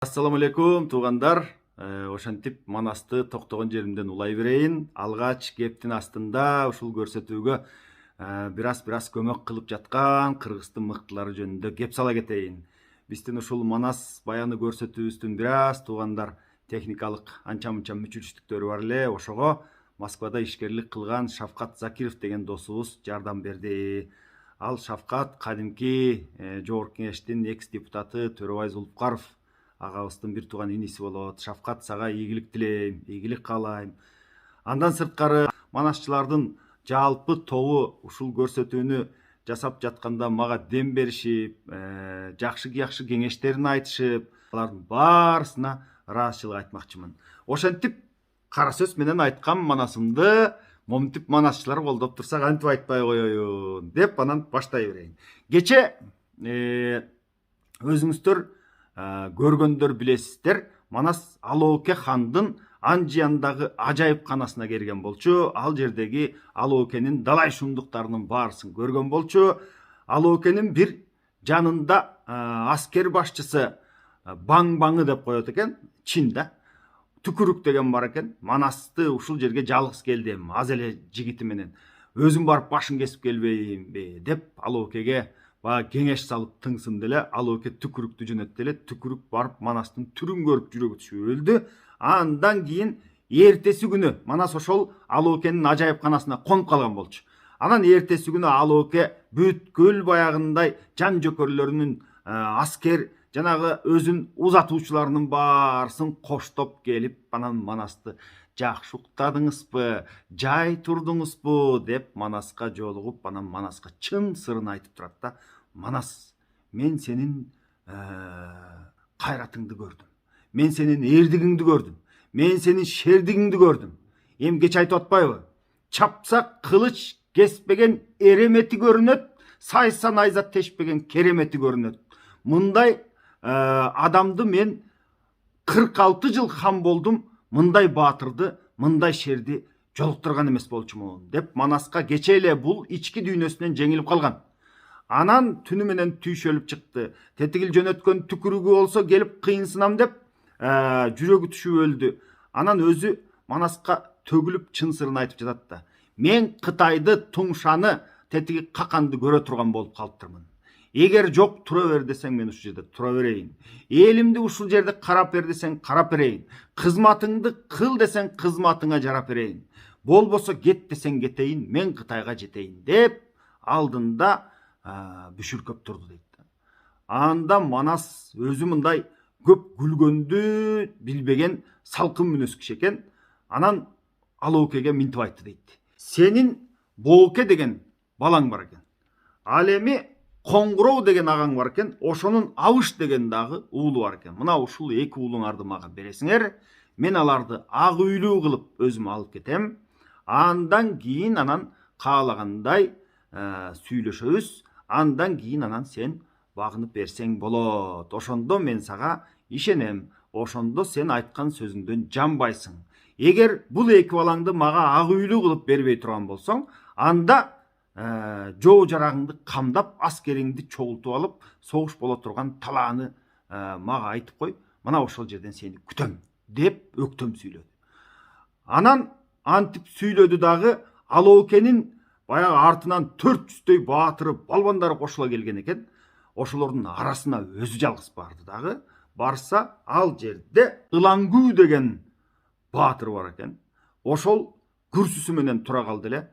Ассаламу алейкум туугандар. Ошентип Манасты токтогон жеримден улай берейин. Алгач кептин астында ушул көрсөтүүгө бираз көмөк кылып жаткан кыргыздын мыктылары жөнүндө кеп сала кетейин. Биздин ушул Манас баяны көрсөтүүбүздүн бираз туугандар техникалык анча-мынча мүчүлүштүктөрү бар эле. Ошого Москвада ишкерлик кылган Шавкат Закиров деген досубуз жардам берди. Ал Шавкат кадимки Жогорку Кеңештин экс депутаты Төрөбай Зулукпаров агабыздын бир тууган иниси болот. Шавкат, сага ийгилик тилейм, ийгилик каалайм. Андан сырткары манасчылардын жалпы тобу ушул көрсөтүүнү жасап жатканда мага дем беришип, жакшы кеңештерин айтышып, алардын баарысына ыраазычылык айтмакчымын. Ошентип кара сөз менен айткан манасымды момтип манасчылар колдоп турса кантип айтпай коеюн деп анан баштай берейин. Кече өзүңүздөр көргөндөр билесиздер, Манас Алооке хандын Анжияндагы ажайып канасына келген болчу. Ал жердеги Алоокенин далай шумдуктарынын баарысын көргөн болчу. Алоокенин бир жанында аскер башчысы Баңбаңы деп коет экен, Чинда. Түкүрүк деген бар экен. Манасты ушул жерге жалгыз келдим, аз эле жигити менен. Өзүм барып башын кесип келбейинби деп Алоокеге кеңеш салып тыңсынды эле. Алооке Түкүрүктү жөнөттү эле. Түкүрүк барып Манастын түрүн көрүп жүрөгү түшүп өлдү. Андан кийин эртеси күнү Манас ошол Алоокенин ажайып канасына конуп калган болчу. Анан эртеси күнү Алооке бүткүл баягындай жан жөкөрлөрүнүн аскер жанагы өзүн узатуучуларынын баарысын коштоп келип, анан Манасты жакшы уктадыңызбы, жай турдуңузбу деп Манаска жолугуп, анан Манаска чын сырын айтып турат да. Манас, мен сенин кайратыңды көрдүм. Мен сенин эрдигиңди көрдүм. Мен сенин шердигиңди көрдүм. Эми кеч айтып атпайбы? Чапсак кылыч кеспеген эремети көрүнөт, сайса найза тешпеген керемети көрүнөт. Мындай адамды мен 46 жыл хан болдум, мындай баатырды, мындай шерди жолуктурган эмес болчумун деп Манаска кече эле бул ички дүйнөсүнөн жеңилип калган. Анан түнү менен түйшөлүп чыкты. Тетигил жөнөткөн түкүрүгү болсо келип кыйынсынам деп жүрөгү түшүп өлдү. Анан өзү Манаска төгүлүп чын сырын айтып жатат да. Мен Кытайды, Туңшаны, тетиги Каканды көрө турган болуп калыптырмын. Эгер жок тура бер десең, мен ушул жерде тура берейин. Элимди ушул жерде карап бер десең, карап берейин. Кызматыңды кыл десең, кызматыңа жарап берейин. Болбосо кет десең кетейин, мен Кытайга жетейин деп алдында бүшүркөп турду дейт. Анда Манас өзү мындай көп күлгөндү билбеген салкын мүнөз киши экен. Анан Алоокеге минтип айтты дейт. Сенин Бооке деген балаң бар экен. Ал эми Коңгуроо деген агаң бар экен, ошонун Абыш деген дагы уулу бар экен. Мына ушул эки уулуңарды мага бересиңер, мен аларды ак үйлүү кылып өзүм алып кетем. Андан кийин анан каалагандай сүйлөшөбүз. Андан кийин анан сен багынып берсең болот. Ошондо мен сага ишенем. Ошондо сен айткан сөзүңдөн жанбайсың. Эгер бул эки балаңды мага ак үйлүү кылып бербей турган болсоң, анда жоо жарагыңды камдап, аскериңди чогултуп алып, согуш боло турган талааны мага айтып кой. Мына ошол жерден сени күтөм деп өктөм сүйлөдү. Анан антип сүйлөдү дагы. Алоокенин баягы артынан 400 баатыры, балбандары кошула келген экен. Ошолордун арасына өзү жалгыз барды дагы. Барса, ал жерде Ылаңгүү деген баатыр бар экен. Ошол күрсүсү менен тура калды эле.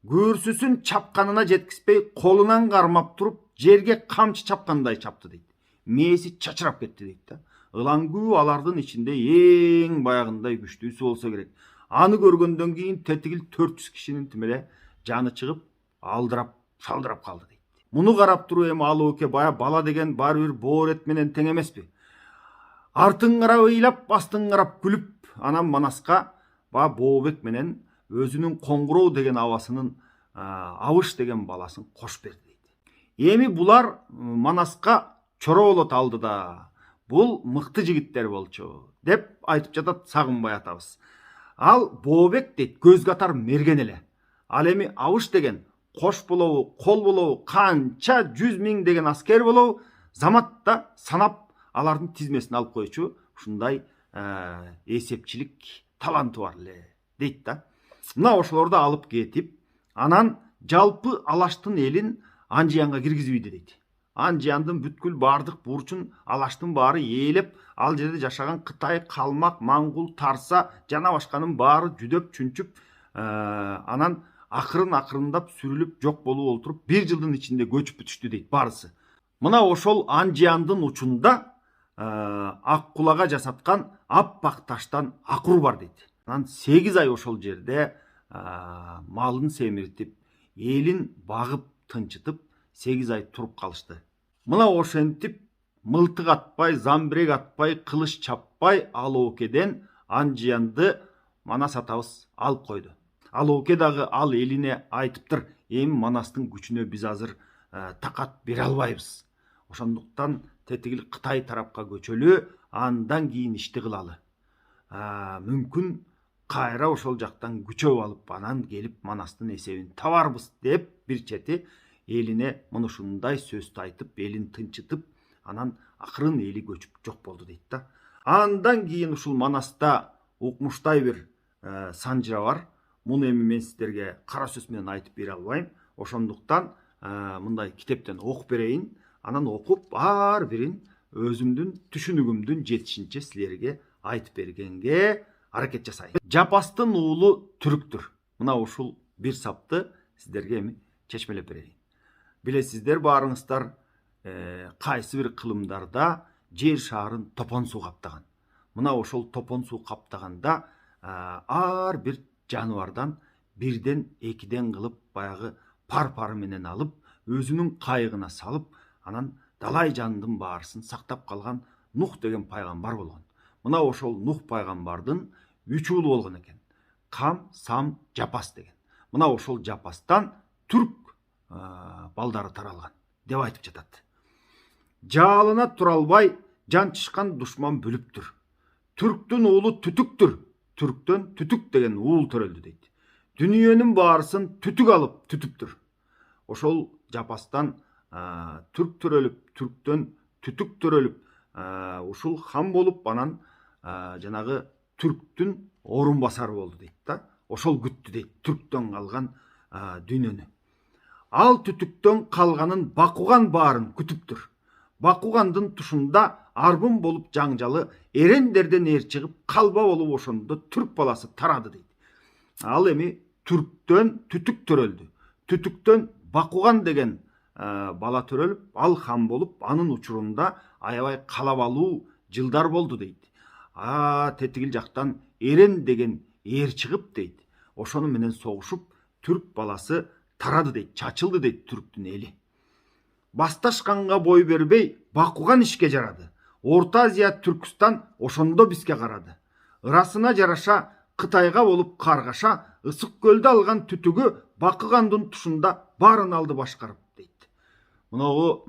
Күрсүсүн чапканына жеткизбей, колунан кармап туруп, жерге камчы чапкандай чапты дейт. Мээси чачырап кетти дейт да. Ылаңгүү алардын ичинде эң баягындай күчтүүсү болсо керек. Аны көргөндөн кийин тетигил 400 кишинин тим эле жаны чыгып, алдырап, шалдырап калды дейт. Муну карап туруп эми Алооке бала деген баары бир боорет менен тең эмеспи? Артын карап ыйлап, астын карап күлүп, анан Манаска Бообек менен өзүнүн Коңгуроо деген абасынын Абыш деген баласын кош берди дейт. Эми булар Манаска чоро болот алдыда. Бул мыкты жигиттер болчу деп айтып жатат Сагынбай атабыз. Ал Бообек дейт, көз катар мерген эле. Ал эми Абыш деген кош болобу, кол болобу, канча 100 000 деген аскер болобу, заматта санап алардын тизмесине алып койчу ушундай эсепчилик таланты бар эле дейт да. Мына ошолорду алып кетип, анан жалпы Алаштын элин Анжиянга киргизбейди дейт. Анжияндын бүткүл бардык бурчун Алаштын баары ээлеп, ал жерде жашаган Кытай, Калмак, Маңгул, Тарса жана башканын баары жүдөп чүнчүп, анан акырындап сүрүлүп жок болуп олтуруп 1 жылдын ичинде көчүп бүтүштү дейт баарысы. Мына ошол Анжияндын учунда ак кулага жасаткан аппак таштан акур бар дейт. Анан 8 ай ошол жерде малын семиртип, элин багып тынчытып 8 ай туруп калышты. Мына ошентип мылтык атпай, замбирек атпай, кылыч чаппай Алоокеден Анжиянды Манас атабыз алып койду. Алооке дагы ал элине айтыптыр: эми Манастын күчүнө биз азыр такат бере албайбыз. Ошондуктан тетигил Кытай тарапка көчөлү, андан кийин ишти кылалы. Мүмкүн кайра ошол жактан күчөп алып, анан келип Манастын эсебин табарбыз деп бир чети элине мынушундай сөздү айтып, элин тынчытып, анан акырын эли көчүп жок болду дейт да. Андан кийин ушул Манаста укмуштай бир санжыра бар. Муну эми мен сиздерге кара сөз менен айтып бере албайм. Ошондуктан мындай китептен окуп берейин. Анан окуп ар бирин өзүмдүн түшүнүгүмдүн жетишинче силерге айтып бергенге аракет жасайм. Жапастын уулу түрктүр. Мына ушул бир сапты сиздерге эми чечмелеп берейин. Билесиздер баарыңыздар, кайсы бир кылымдарда жер шаарын топон суу каптаган. Мына ошол топон суу каптаганда ар бир жаныбардан бирден экиден кылып баягы пар менен алып, өзүнүн кайыгына салып, анан далай жандын баарысын сактап калган Нух деген пайгамбар болгон. Мына ошол Нух пайгамбардын 3 уулу болгон экен. Кам, Сам, Жапас деген. Мына ошол Жапастан түрк балдары таралган деп айтып жатат. Жаалына тура албай жанчышкан душман бүлүптүр. Түрктүн уулу түтүктүр. Түрктөн түтүк деген уул төрөлдү дейт. Дүнүйөнүн баарысын түтүк алып түтүптүр. Ошол Жапастан түрк төрөлүп, түрктөн түтүк төрөлүп, ушул хан болуп, анан жанагы түрктүн орун басары болду дейт да. Ошол күттү дейт түрктөн калган дүйнөнү. Ал түтүктөн калганын Бакуган баарын күтүптүр. Бакугандын тушунда арбын болуп жаңжалы, эрендерден эр чыгып, калба болуп ошондо түрк баласы тарады дейт. Ал эми түрктөн түтүк төрөлдү. Түтүктөн Бакуган деген бала төрөлүп, ал хан болуп, анын учурунда аябай калабалуу жылдар болду дейт. Тетигил жактан Эрен деген эр чыгып дейт. Ошону менен согушуп, түрк баласы тарады дейт, чачылды дейт түрктүн эли. Басташканга бой бербей, Бакуган ишке жарады. Орта Азия, Түркстан ошондо бизге карады. Ырасына жараша Кытайга болуп каргаша, ысык көлдө алган түтүгү Бакугандын тушунда баарын алды башкарып дейт. Мынагу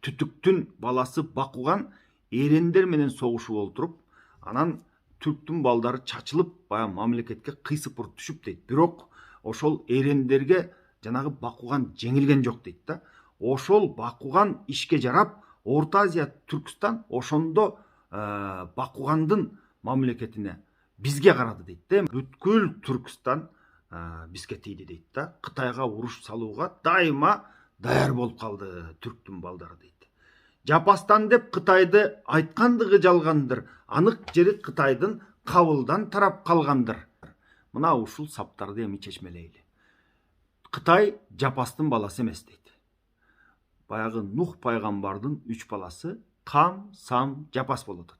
түтүктүн баласы Бакуган эрендер менен согушуп олтуруп, анан түрктүн балдары чачылып, бая мамлекетке кыйсыпыр түшүп дейт. Бирок ошол эрендерге жанагы Бакуган жеңилген жок дейт да. Ошол Бакуган ишке жарап, Орта Азия, Түркстан ошондо Бакугандын мамлекетине бизге карады дейт да. Бүткүл Түркстан бизге тийди дейт да. Кытайга уруш салууга дайыма даяр болуп калды түрктүн балдары дейт. Жапастан деп Кытайды айткандыгы жалгандыр. Анык жери Кытайдын кабылдан тарап калгандыр. Мына ушул саптарды эми чечмелейли. Кытай Жапастын баласы эмес дейт. Баягы Нух пайгамбардын 3 баласы Кам, Сам, Жапас болот.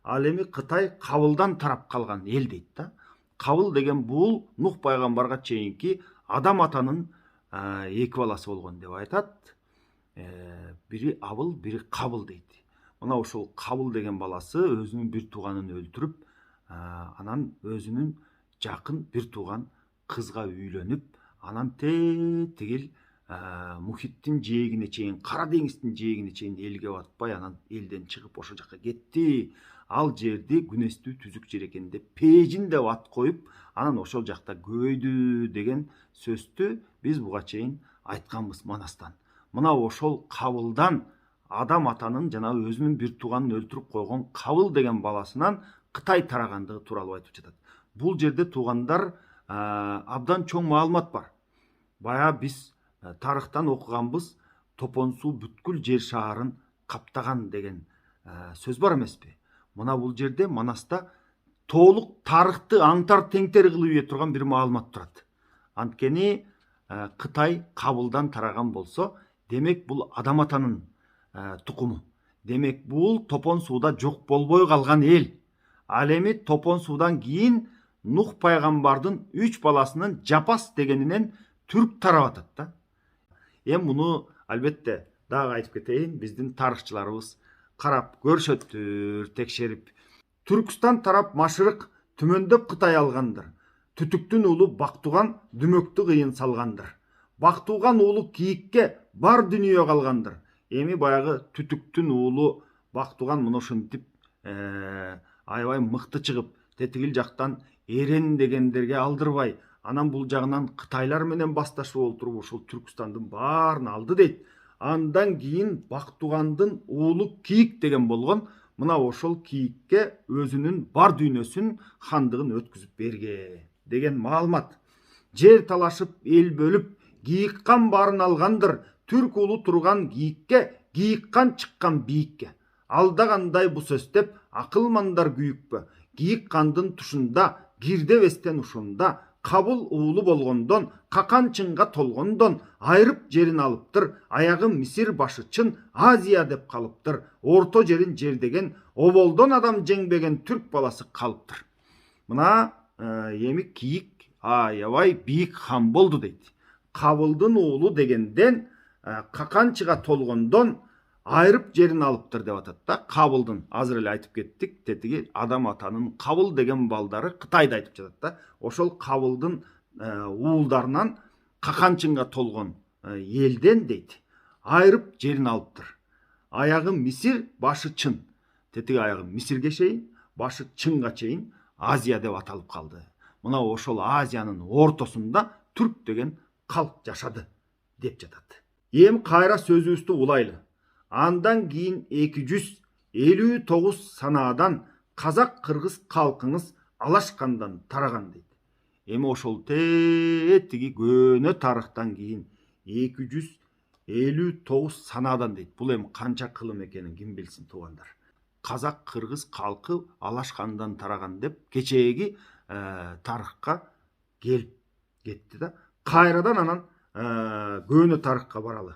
Ал эми Кытай кабылдан тарап калган эл дейт да. Кабыл деген бул Нух пайгамбарга чейинки Адам атанын 2 баласы болгон деп айтат. Бири Абыл, бири Кабыл дейт. Мына ошол Кабыл деген баласы өзүнүн бир тууганын өлтүрүп, анан өзүнүн жакын бир тууган кызга үйлөнүп, анан тегил Мухиттин жээгине чейин, Кара деңиздин жээгине чейин элге батпай, анан элден чыгып ошол жака кетти. Ал жерди күнөстүү түзүк жер экен деп Пежин деп ат коюп, анан ошол жакта көбөйдү деген сөздү биз буга чейин айтканбыз Манастан. Мына ошол Кабылдан адам атанын жана өзүнүн бир тууганын өлтүрүп койгон Кабыл деген баласынан Кытай тарагандыгы тууралуу айтып жатат. Бул жерде туугандар абдан чоң маалымат бар. Баягы биз тарыхтан окуганбыз, топон суу бүткүл жер шаарын каптаган деген сөз бар эмеспи? Мына бул жерде Манаста толук тарыхты аңтар теңтер кылып ийе турган бир маалымат турат. Анткени Кытай Кабылдан тараган болсо, демек бул адам атанын тукуму. Демек бул топон сууда жок болбой калган эл. Ал эми топон суудан кийин Нух пайгамбардын 3 баласынын Жапас дегенинен түрк тарап атат да. Муну албетте дагы айтып кетейин, биздин тарыхчыларыбыз карап көрүшөттүр, текшерип. Түркстан тарап машырык түмөндөп Кытай алгандыр. Түтүктүн уулу Бактуган дүмөктү кыйын салгандыр. Бактуган уулу кийикке бар дүнүйө калгандыр. Эми баягы түтүктүн уулу Бактуган муну ушинтип аябай мыкты чыгып, тетигил жактан Эрен дегендерге алдырбай, анан бул жагынан Кытайлар менен башташып олтуруп ушул Түркстандын баарын алды дейт. Андан кийин Бактугандын уулу Кийик деген болгон. Мына ошол Кийикке өзүнүн бар дүйнөсүн, хандыгын өткүзүп берген деген маалымат. Жер талашып, эл бөлүп, Кийик кан баарын алгандыр. Түрк уулу турган Кийикке, Кийик кан чыккан бийикке. Алдагандай бу сөз деп, акылмандар күйүкпө. Кийик кандын тушунда, кирдебестен ушунда, Кабыл уулу болгондон, каканчынга толгондон, айрып жерин алыптыр. Аягы Мисир, башы чын Азия деп калыптыр. Орто жерин жердеген, оболдон адам жеңбеген түрк баласы калыптыр. Мына эми Кийик аябай бийик хан болду дейт. Кабылдын уулу дегенден каканчыга толгондон айрып жерин алыптыр деп атат да. Кабылдын азыр эле айтып кеттик, тетиги адам атанын Кабыл деген балдары Кытайда айтып жатат да. Ошол Кабылдын уулдарынан каканчынга толгон элден дейт, айрып жерин алыптыр. Аягы Мисир, башы чын. Тетиги аягы Мисирге чейин, башы чынга чейин Азия деп аталып калды. Мына ошол Азиянын ортосунда түрк деген калк жашады деп жатат. Эми кайра сөзүбүздү улайлы. Андан кийин 259 санаадан казак кыргыз калкыңыз алашкандан тараган дейт. Эми ошол тетиги көнө тарыхтан кийин 259 санаадан дейт. Бул эми канча кылым экенин ким билсин туугандар. Казак кыргыз калкы алашкандан тараган деп кечээги тарыхка келип кетти да. Кайрадан анан көнө тарыхка баралы.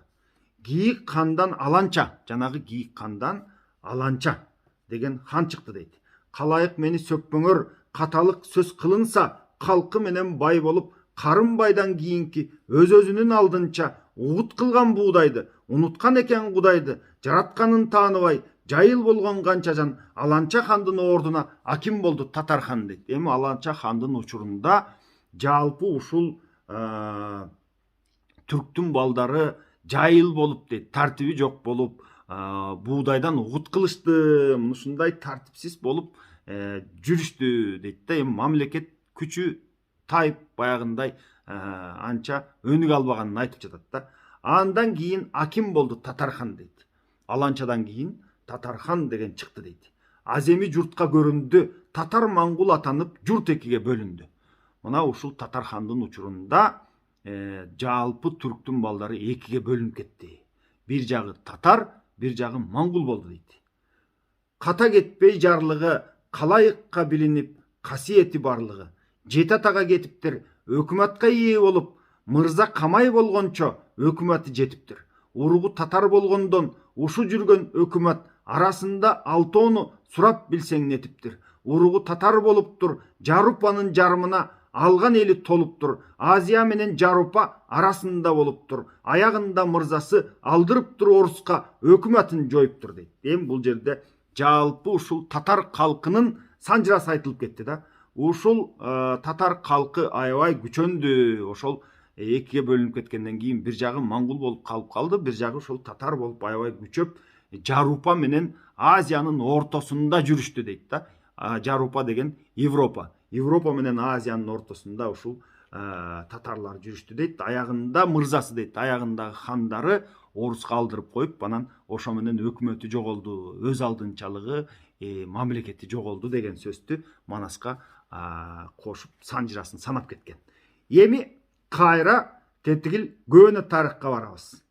Кийик кандан Аланча, жанагы Кийик кандан Аланча деген хан чыкты дейт. Калайык мени сөкпөңөр, каталык сөз кылынса, калкы менен бай болуп, Карымбайдан кийинки өзүнүн алдынча угут кылган буудайды, унуткан экен Кудайды, жаратканын тааныбай, жайыл болгон канча жан Аланча хандын ордуна аким болду Татар хан дейт. Эми Аланча хандын учурунда жалпы ушул түрктүн балдары жайыл болуп дейт, тартиби жок болуп, буудайдан угут кылышты, ушундай тартипсиз болуп жүрүштү дейт да. Эми мамлекет күчү тайып баягындай анча өнүгө албаганын айтып жатат да. Андан кийин аким болду Татархан дейт. Аланчадан кийин Татархан деген чыкты дейт. Аземи журтка көрүндү, татар маңгул атанып журт экиге бөлүндү. Мына ушул Татархандын учурунда жалпы түрктүн балдары экиге бөлүнүп кетти. Бир жагы татар, бир жагы маңгул болду дейт. Ката кетпей жарлыгы, калайыкка билинип, касиети барлыгы. Жети атага кетиптир, өкмөткө ээ болуп, мырза камай болгончо өкмөтү жетиптир. Уругу татар болгондон ушу жүргөн өкмөт арасында алтоону сурап билсең нетиптир. Уругу татар болуптур, Жарупанын жарымына алган эли толуптур. Азия менен Жарупа арасында болуптур. Аягында мырзасы алдырыптыр Оруска, өкмөтүн жоюптур дейт. Эми бул жерде жалпы ушул татар калкынын санжырасы айтылып кетти да. Ушул татар калкы аябай күчөндү. Ошол экиге бөлүнүп кеткенден кийин бир жагы маңгул болуп калып калды, бир жагы ушул татар болуп аябай күчөп, Жарупа менен Азиянын ортосунда жүрүштү дейт да. Жарупа деген Европа. Европа менен Азиянын ортосунда ушул татарлар жүрүштү дейт. Аягында мырзасы дейт, аягындагы хандары оруска алдырып коюп, анан ошо менен өкмөтү жоголду, өз алдынчалыгы мамлекети жоголду деген сөздү Манаска кошуп санжырасын санап кеткен. Эми кайра тетигил көөнө тарыхка барабыз.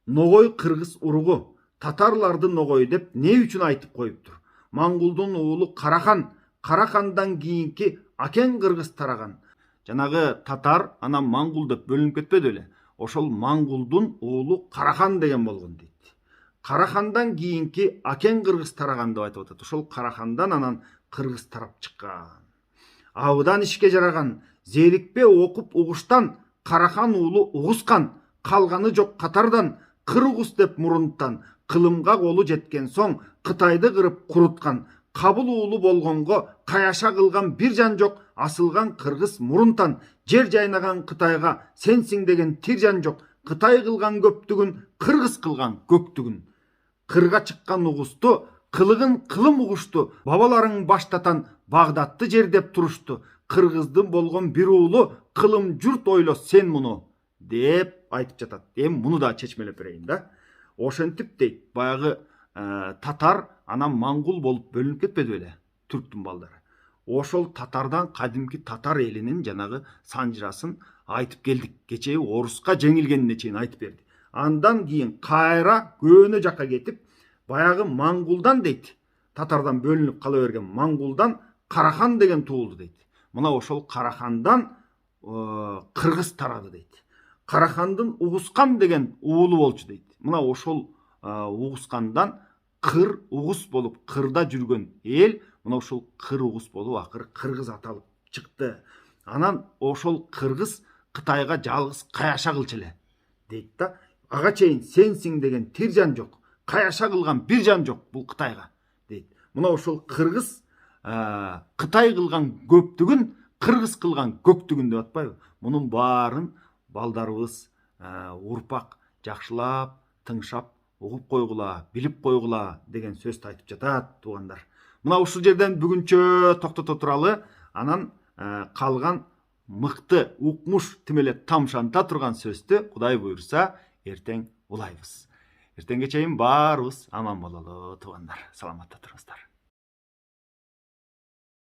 Ногой кыргыз уругу татарларды ногой деп не үчүн айтып коюптур? Маңгулдун уулу Карахан, Карахандан кийинки Акен кыргыз тараган. Жанагы татар анан маңгул деп бөлүнүп кетпеди беле? Ошол маңгулдун уулу Карахан деген болгон дейт. Карахандан кийинки Акен кыргыз тараган деп айтып атат. Ошол Карахандан анан кыргыз тарап чыккан. Абыдан ишке жараган, зерикпе окуп угуштан, Карахан уулу угускан, калганы жок катардан, кыр-угус деп мурунттан, кылымга колу жеткен соң, Кытайды кырып куруткан, кабыл уулу болгонго каяша кылган бир жан жок, асылган кыргыз мурунтан, жер жайнаган Кытайга сенсиң деген тир жан жок, Кытай кылган көптүгүн, кыргыз кылган көктүгүн. Кырга чыккан угусту, кылыгын кылым угушту, бабаларың баштатан Багдадты жер деп турушту, кыргыздын болгон бир уулу, кылым журт ойло сен муну деп айтып жатат. Эми муну да чечмелеп берейин да. Ошентип дейт, баягы татар анан маңгул болуп бөлүнүп кетпеди беле түрктүн балдары. Ошол татардан кадимки татар элинин жанагы санжырасын айтып келдик. Кечээ оруска жеңилгенине чейин айтып берди. Андан кийин кайра көөнө жакка кетип, баягы маңгулдан дейт, татардан бөлүнүп кала берген маңгулдан Карахан деген туулду дейт. Мына ошол Карахандан кыргыз тарады дейт. Карахандын Угускан деген уулу болчу дейт. Мына ошол Угускандан кыр угус болуп кырда жүргөн эл, мына ошол кыр угус болуп акыры кыргыз аталып чыкты. Анан ошол кыргыз Кытайга жалгыз каяша кылчу эле дейт да. Ага чейин сенсиң деген тир жан жок, каяша кылган бир жан жок бул Кытайга дейт. Мына ошол кыргыз Кытай кылган көптүгүн, кыргыз кылган көктүгүн деп атпайбы? Мунун баарын балдарыбыз урпак жакшылап, тыңшап, угуп койгула, билип койгула деген сөздү айтып жатат туугандар. Мына ушул жерден бүгүнчө токтото туралы, анан калган мыкты укмуш тим эле тамшанта турган сөздү Кудай буйрса эртең улайбыз. Эртеңге чейин баарыбыз аман бололу туугандар. Саламатта туруңуздар.